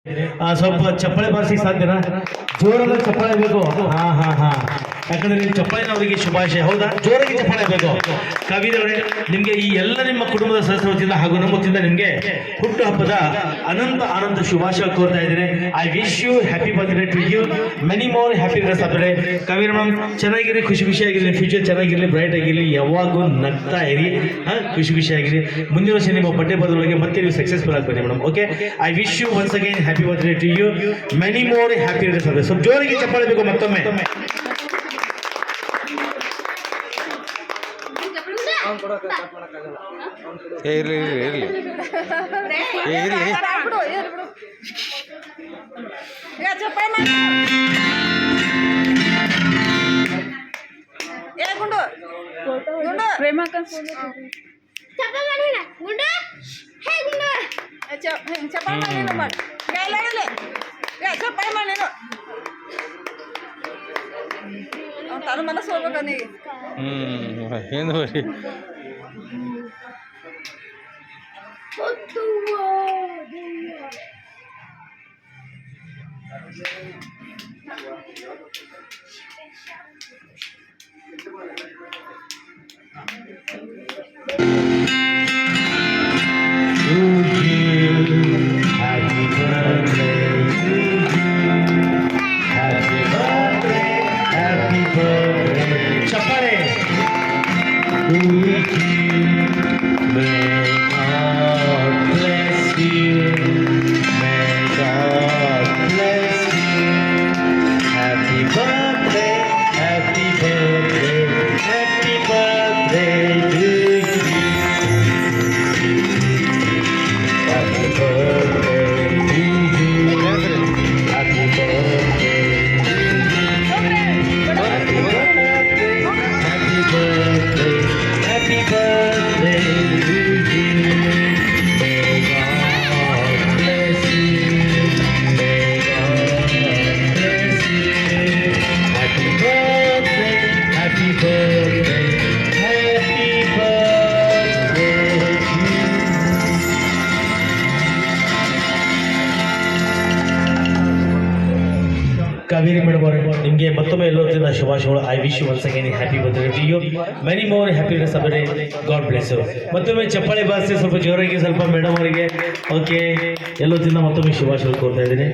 ಸ್ವಲ್ಪ ಚಪ್ಪಾಳೆ ಬಾರಿಸಿ ಸಾಧ್ಯನಾ? ಜೋರಾಗಿ ಚಪ್ಪಾಳೆ ಬೇಕು. ಹಾ ಹಾ ಹಾ, ಯಾಕಂದ್ರೆ ನೀವು ಚಪ್ಪಾಳೆನ ಅವರಿಗೆ ಶುಭಾಶಯ. ಹೌದಾ, ಜೋರಾಗಿ ಚಪ್ಪಾಳೆ ಬೇಕು. ಕವಿದವರೇ, ನಿಮ್ಗೆ ಈ ಎಲ್ಲ ನಿಮ್ಮ ಕುಟುಂಬದ ಸದಸ್ಯರ ವತಿಯಿಂದ ಹಾಗೂ ನಮ್ಮ ವತಿಯಿಂದ ನಿಮ್ಗೆ ಹುಟ್ಟುಹಬ್ಬದ ಅನಂತ ಅನಂತ ಶುಭಾಶಯ ಕೋರ್ತಾ ಇದ್ದೇನೆ. I wish you happy birthday to you, many more happy birthday. ಕವಿರ ಮ್ಯಾಮ್, ಚೆನ್ನಾಗಿರಿ, ಖುಷಿ ಖುಷಿಯಾಗಿರಿ, ಫ್ಯೂಚರ್ ಚೆನ್ನಾಗಿರಲಿ, ಬ್ರೈಟ್ ಆಗಿರಲಿ, ಯಾವಾಗೂ ನಗ್ತಾ ಇರಿ, ಖುಷಿ ಖುಷಿಯಾಗಿರಿ. ಮುಂದಿನ ವರ್ಷ ನಿಮ್ಮ ಬಡ್ಡೆ ಬರೋದ್ರೊಳಗೆ ಮತ್ತೆ ನೀವು ಸಕ್ಸಸ್ಫುಲ್ ಆಗ್ಬನ್ನಿ madam. Okay, I wish you once again happy birthday to you, many more happy birthday. ಸ್ವಲ್ಪ ಜೋರಿಗೆ ಚಪ್ಪಾಳೆ ಬೇಕು ಮತ್ತೊಮ್ಮೆ. ಇರ್ಲಿ ಇರ್ಲಿ ಇರ್ಲಿ ಇರ್ಲಿ. ತನ್ನ ಮನಸ್ಸು ಹೋಗ್ಬೇಕ ನೀ. ಏನು ಬರೀ ಕಾವೇರಿ ಮೇಡಮ್ ಅವರೇ, ನಿಮಗೆ ಮತ್ತೊಮ್ಮೆ ಎಲ್ಲರಿಗಿಂತ ಶುಭಾಶಯಗಳು. I wish you once again happy birthday to you, many more happiness birthday. God bless you. ಮತ್ತೊಮ್ಮೆ ಚಪ್ಪಾಳೆ ಬಾರಿಸಿ ಸ್ವಲ್ಪ ಜೋರಾಗಿ, ಸ್ವಲ್ಪ ಮೇಡಮ್ ಅವರಿಗೆ. ಓಕೆ, ಎಲ್ಲರಿಗಿಂತ ಮತ್ತೊಮ್ಮೆ ಶುಭಾಶಯಗಳು ಕೋರ್ತಾ ಇದ್ದೀನಿ.